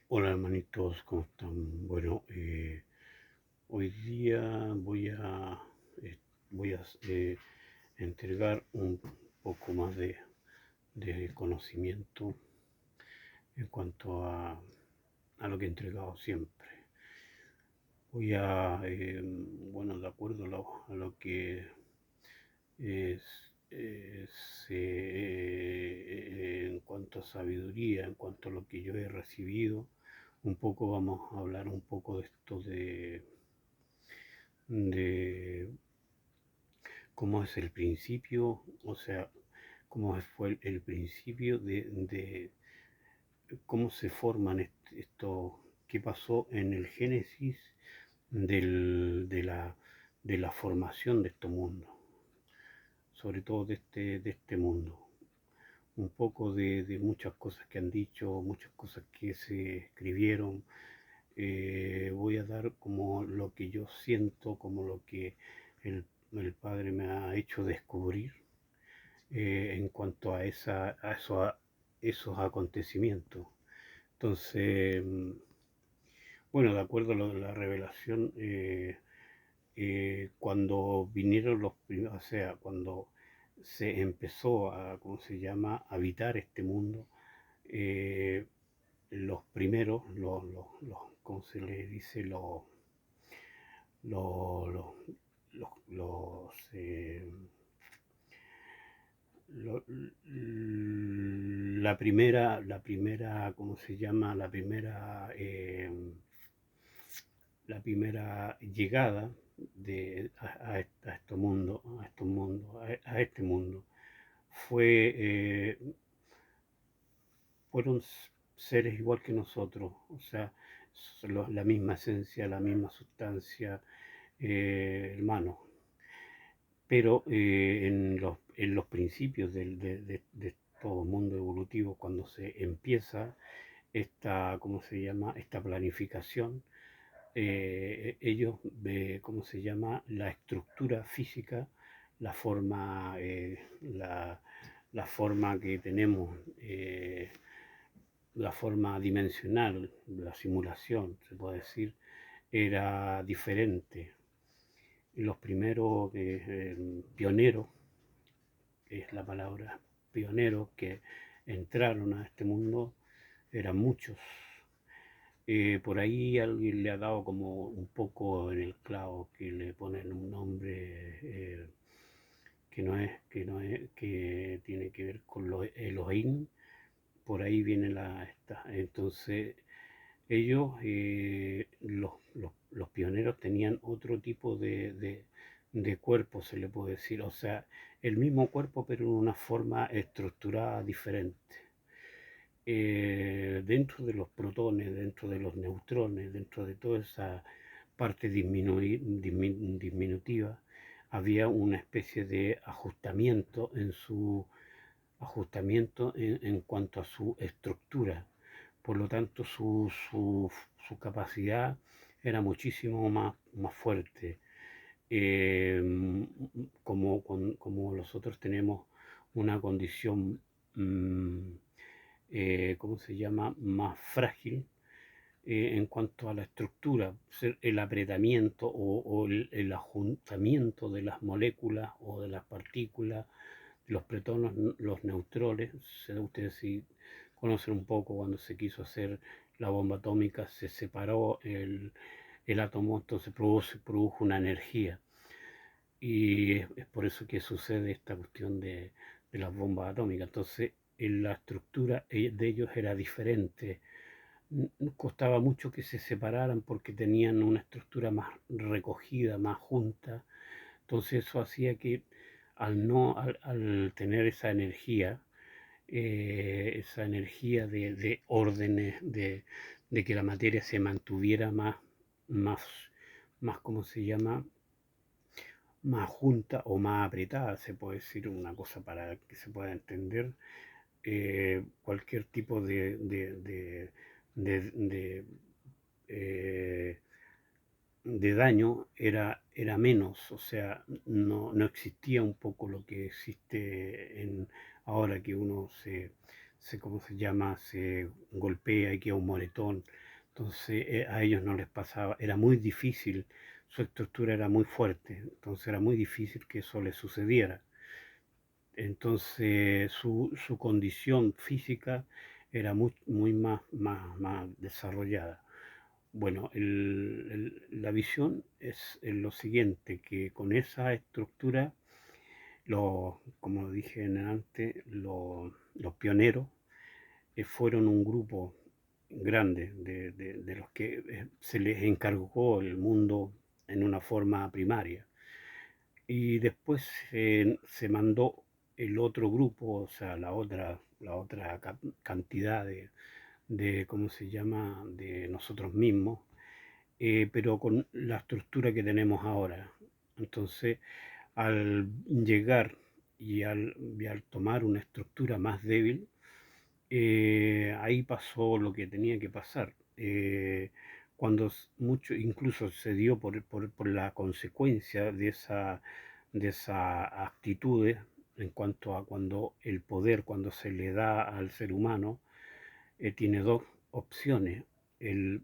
Hola hermanitos, ¿cómo están? Bueno, hoy día eh, voy a entregar un poco más de conocimiento en cuanto a lo que he entregado siempre. Voy bueno, de acuerdo a lo que es, en cuanto a sabiduría, en cuanto a lo que yo he recibido, un poco vamos a hablar un poco de esto de cómo es el principio, o sea, cómo fue el principio de cómo se forman esto, qué pasó en el génesis de la formación de este mundo, sobre todo de este mundo. Un poco de muchas cosas que han dicho, muchas cosas que se escribieron. Voy a dar como lo que yo siento, como lo que el, el Padre me ha hecho descubrir en cuanto a esos acontecimientos. Entonces, bueno, de acuerdo a la revelación, cuando vinieron los primeros, o sea, cuando se empezó a, ¿cómo se llama?, habitar este mundo, eh, los primeros, ¿cómo se le dice? Los, los, lo- la primera, ¿cómo se llama? La primera llegada a este mundo, fue, fueron seres igual que nosotros, o sea, la misma esencia, la misma sustancia, hermano. Pero en los principios de todo mundo evolutivo, cuando se empieza ¿cómo se llama? Esta planificación, ellos, ¿cómo se llama? La estructura física, la forma, la forma que tenemos, la forma dimensional, la simulación, se puede decir, era diferente. Y los primeros pioneros, es la palabra pioneros, que entraron a este mundo, eran muchos. Por ahí alguien le ha dado como un poco en el clavo, que le ponen un nombre que tiene que ver con los Elohim. Por ahí viene entonces ellos, los pioneros, tenían otro tipo de cuerpo, se le puede decir, o sea, el mismo cuerpo pero en una forma estructurada diferente. Dentro de los protones, dentro de los neutrones, dentro de toda esa parte disminutiva, había una especie de ajustamiento en cuanto a su estructura. Por lo tanto, su capacidad era muchísimo más fuerte. Eh, como nosotros tenemos una condición, ¿cómo se llama?, más frágil, en cuanto a la estructura, el apretamiento o el ajuntamiento de las moléculas o de las partículas, los protones, los neutrones. Ustedes si conocen un poco, cuando se quiso hacer la bomba atómica, se separó el átomo, entonces produjo una energía. Y es por eso que sucede esta cuestión de las bombas atómicas. Entonces, la estructura de ellos era diferente. Costaba mucho que se separaran porque tenían una estructura más recogida, más junta. Entonces eso hacía que al tener esa energía de órdenes, de que la materia se mantuviera más, más, ¿cómo se llama?, más junta o más apretada, se puede decir una cosa para que se pueda entender. Cualquier tipo de, eh, de daño era menos, o sea, no existía un poco lo que existe ahora, que uno ¿cómo se llama? Se golpea y queda un moretón. Entonces a ellos no les pasaba, era muy difícil, su estructura era muy fuerte, entonces era muy difícil que eso les sucediera. Entonces su condición física era muy más desarrollada. Bueno, la visión es lo siguiente, que con esa estructura, como dije antes, los pioneros fueron un grupo grande de los que se les encargó el mundo en una forma primaria. Y después se mandó el otro grupo, o sea, la otra cantidad ¿cómo se llama?, de nosotros mismos, pero con la estructura que tenemos ahora. Entonces, al llegar y al tomar una estructura más débil, ahí pasó lo que tenía que pasar. Cuando mucho, incluso se dio por la consecuencia de esa actitudes en cuanto a cuando el poder, cuando se le da al ser humano, tiene dos opciones. El,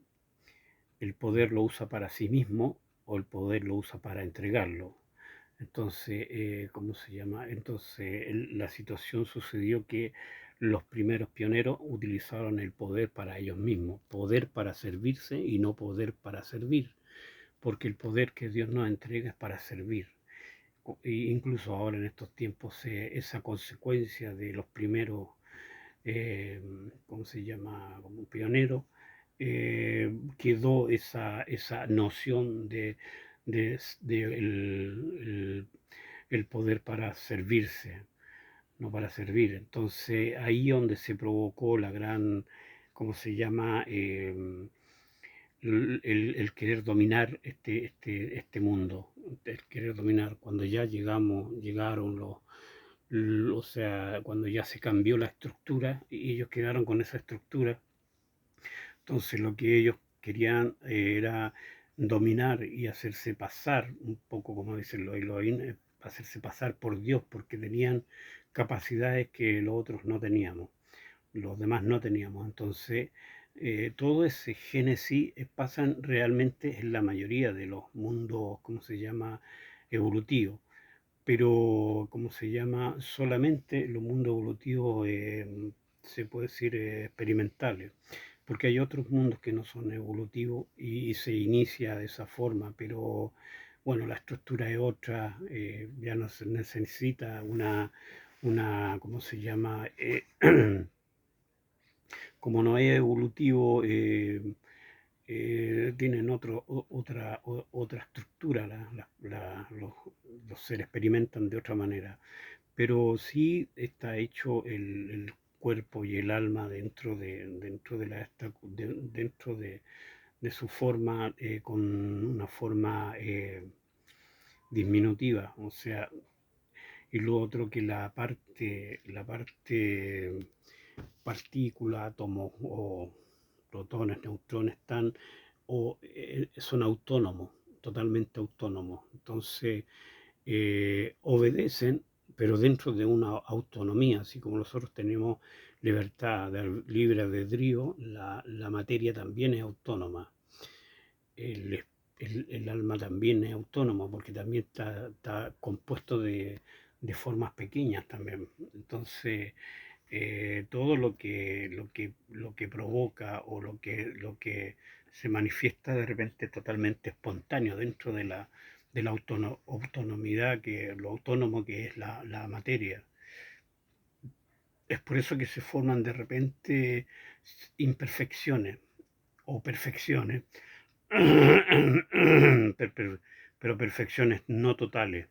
el poder lo usa para sí mismo o el poder lo usa para entregarlo. Entonces, ¿cómo se llama? Entonces, la situación sucedió que los primeros pioneros utilizaron el poder para ellos mismos, poder para servirse y no poder para servir, porque el poder que Dios nos entrega es para servir. Incluso ahora en estos tiempos, esa consecuencia de los primeros, eh, ¿cómo se llama?, como pioneros, quedó esa noción de el poder para servirse, no para servir. Entonces ahí donde se provocó la gran, ¿cómo se llama?, el querer dominar este mundo, el querer dominar. Cuando ya llegaron o sea, cuando ya se cambió la estructura y ellos quedaron con esa estructura, entonces lo que ellos querían era dominar y hacerse pasar, un poco como dicen los Elohim, hacerse pasar por Dios, porque tenían capacidades que los otros no teníamos, los demás no teníamos. Entonces, todo ese génesis pasan realmente en la mayoría de los mundos, ¿cómo se llama?, evolutivos. Pero, ¿cómo se llama?, solamente los mundos evolutivos, se puede decir, experimentales, porque hay otros mundos que no son evolutivos y se inicia de esa forma, pero bueno, la estructura es otra, ya no se necesita ¿cómo se llama? Como no es evolutivo, tienen otra estructura, los seres experimentan de otra manera, pero sí está hecho el cuerpo y el alma dentro de su forma, con una forma disminutiva, o sea, y lo otro que la parte partícula, átomos o protones, neutrones son autónomos, totalmente autónomos. Entonces, obedecen, pero dentro de una autonomía, así como nosotros tenemos libertad, libre albedrío, la materia también es autónoma. El, el alma también es autónoma porque también está compuesto de formas pequeñas también. Entonces, todo lo que provoca o lo que se manifiesta de repente totalmente espontáneo dentro de la autonomidad, lo autónomo que es la materia. Es por eso que se forman de repente imperfecciones o perfecciones, pero perfecciones no totales.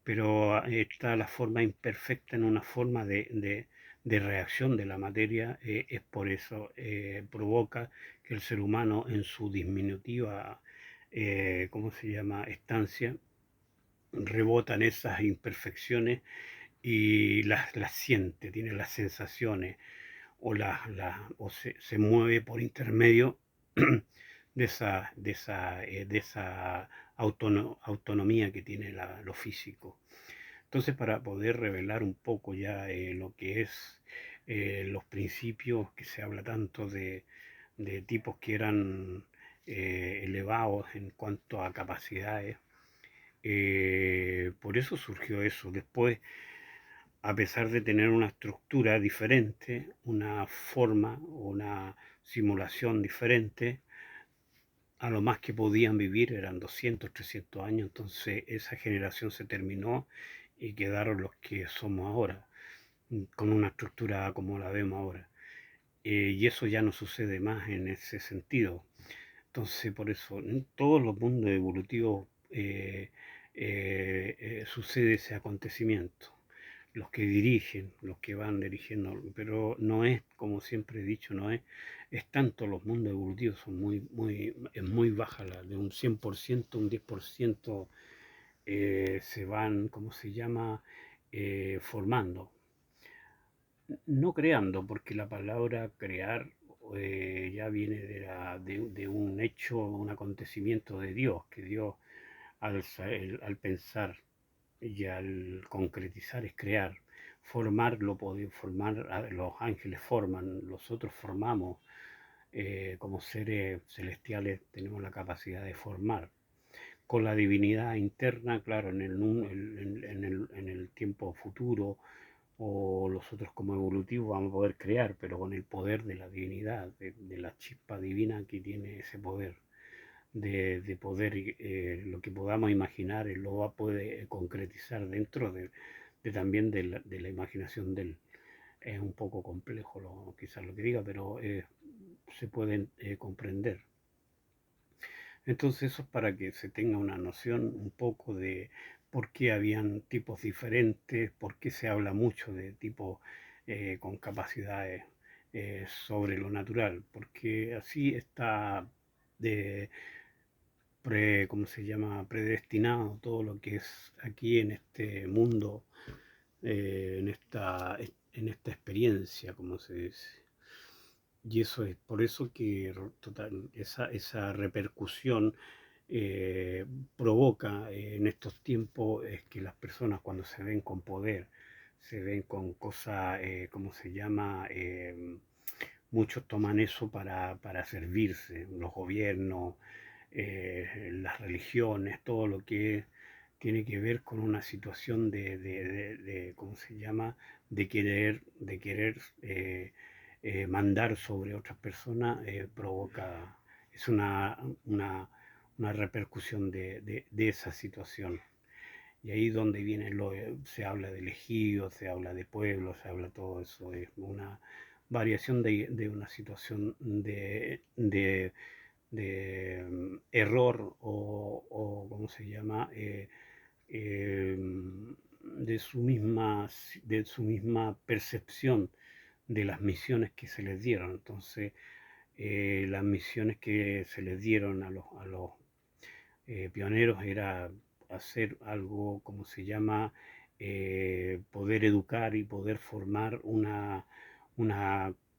Pero está la forma imperfecta en una forma de reacción de la materia, es por eso provoca que el ser humano en su disminutiva, ¿cómo se llama?, estancia, rebotan esas imperfecciones y las siente, tiene las sensaciones o se mueve por intermedio de esa autonomía que tiene lo físico. Entonces, para poder revelar un poco ya lo que es los principios, que se habla tanto de tipos que eran elevados en cuanto a capacidades. Por eso surgió eso. Después, a pesar de tener una estructura diferente, una forma, una simulación diferente, a lo más que podían vivir eran 200, 300 años, entonces esa generación se terminó y quedaron los que somos ahora, con una estructura como la vemos ahora. Y eso ya no sucede más en ese sentido. Entonces, por eso, en todos los mundos evolutivos sucede ese acontecimiento. Los que dirigen, los que van dirigiendo, pero no es, como siempre he dicho, no es tanto los mundos evolutivos, son es muy baja, de un 100%, un 10% se van, ¿cómo se llama?, formando. No creando, porque la palabra crear ya viene de un hecho, un acontecimiento de Dios, que Dios al pensar y al concretizar es crear. Formar lo puede formar, los ángeles forman, nosotros formamos, como seres celestiales tenemos la capacidad de formar. Con la divinidad interna, claro, en el tiempo futuro o nosotros como evolutivos vamos a poder crear, pero con el poder de la divinidad, de la chispa divina que tiene ese poder, de poder, lo que podamos imaginar, él lo va a poder concretizar dentro también de la imaginación de él. Es un poco complejo quizás lo que diga, pero se pueden comprender. Entonces eso es para que se tenga una noción un poco de por qué habían tipos diferentes, por qué se habla mucho de tipos con capacidades sobre lo natural, porque así está de ¿cómo se llama?, predestinado todo lo que es aquí en este mundo, en esta experiencia, como se dice. Y eso es por eso que esa repercusión eh, provoca en estos tiempos es que las personas cuando se ven con poder, se ven con cosas, ¿cómo se llama? Muchos toman eso para servirse, los gobiernos, las religiones, todo lo que tiene que ver con una situación ¿cómo se llama?, de querer mandar sobre otras personas, provoca, es una repercusión de esa situación. Y ahí donde se habla de elegido, se habla de pueblo, se habla todo eso, es una variación de una situación de error o ¿cómo se llama? Eh, de su misma percepción de las misiones que se les dieron. Entonces, las misiones que se les dieron a los pioneros era hacer algo, como se llama, poder educar y poder formar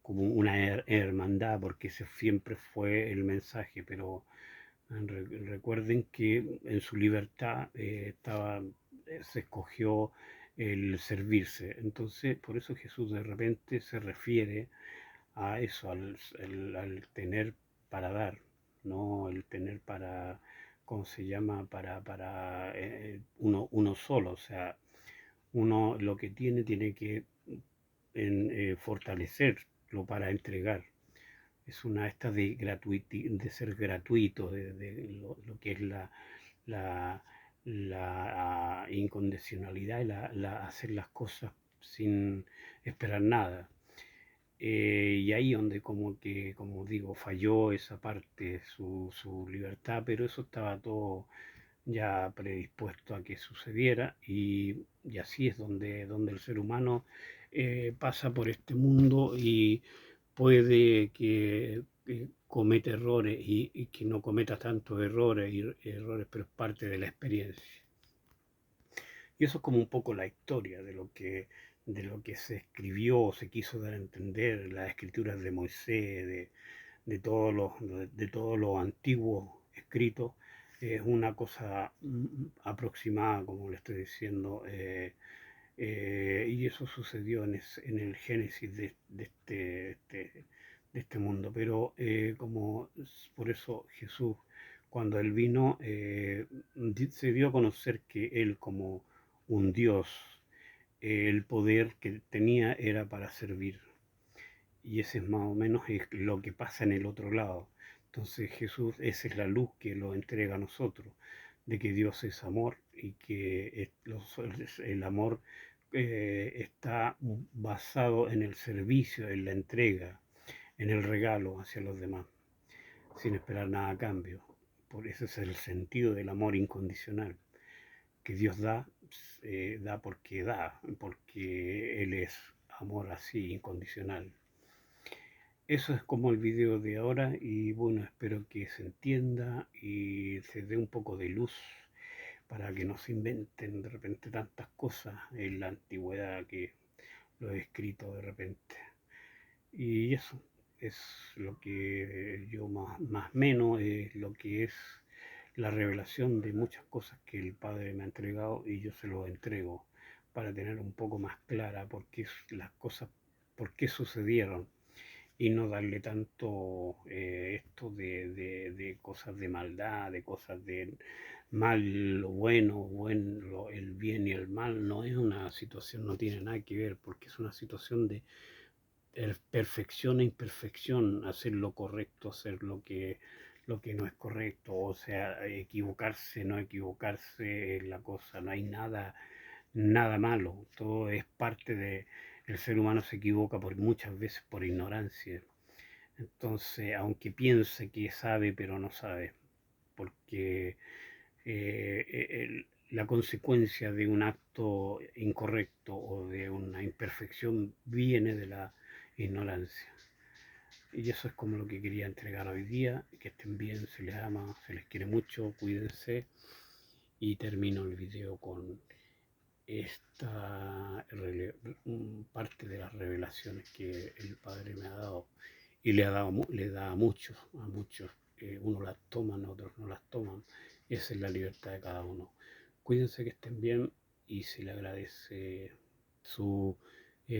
como una hermandad, porque ese siempre fue el mensaje, pero recuerden que en su libertad se escogió el servirse. Entonces, por eso Jesús de repente se refiere a eso, al tener para dar, no el tener para, ¿cómo se llama?, para uno solo. O sea, uno lo que tiene que fortalecerlo para entregar. Es una esta de ser gratuito, de lo que es la, la incondicionalidad y hacer las cosas sin esperar nada. Y ahí donde como que, como digo, falló esa parte, su libertad, pero eso estaba todo ya predispuesto a que sucediera y así es donde el ser humano pasa por este mundo y puede que cometa errores y que no cometa tantos errores, pero es parte de la experiencia. Y eso es como un poco la historia de lo que se escribió o se quiso dar a entender, las escrituras de Moisés, de todo lo antiguo escrito. Es una cosa aproximada, como le estoy diciendo, Y eso sucedió en el génesis de este mundo. Pero por eso Jesús, cuando Él vino, se dio a conocer que Él como un Dios, el poder que tenía era para servir. Y ese es más o menos lo que pasa en el otro lado. Entonces Jesús, esa es la luz que lo entrega a nosotros, de que Dios es amor y que el amor está basado en el servicio, en la entrega, en el regalo hacia los demás, sin esperar nada a cambio. Por eso es el sentido del amor incondicional, que Dios da, porque Él es amor así, incondicional. Eso es como el video de ahora y bueno, espero que se entienda y se dé un poco de luz para que no se inventen de repente tantas cosas en la antigüedad que lo he escrito de repente. Y eso es lo que yo más menos es lo que es la revelación de muchas cosas que el Padre me ha entregado y yo se lo entrego para tener un poco más clara por qué las cosas, por qué sucedieron y no darle tanto esto de cosas de maldad, de cosas de mal, lo bueno, el bien y el mal. No es una situación, no tiene nada que ver, porque es una situación de perfección e imperfección, hacer lo correcto, hacer lo que no es correcto, o sea, equivocarse, no equivocarse, es la cosa, no hay nada malo, todo es parte de, el ser humano se equivoca muchas veces por ignorancia, entonces, aunque piense que sabe, pero no sabe, porque la consecuencia de un acto incorrecto o de una imperfección viene de la ignorancia. Y eso es como lo que quería entregar hoy día, que estén bien, se les ama, se les quiere mucho, cuídense y termino el video con esta parte de las revelaciones que el Padre me ha dado y le da a muchos, unos las toman, otros no las toman, esa es la libertad de cada uno. Cuídense, que estén bien y se le agradece su,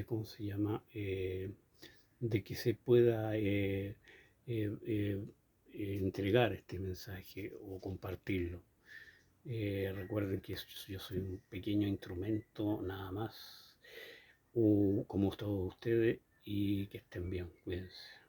¿cómo se llama? De que se pueda eh, eh, entregar este mensaje o compartirlo. Recuerden que yo soy un pequeño instrumento nada más, como todos ustedes, y que estén bien, cuídense.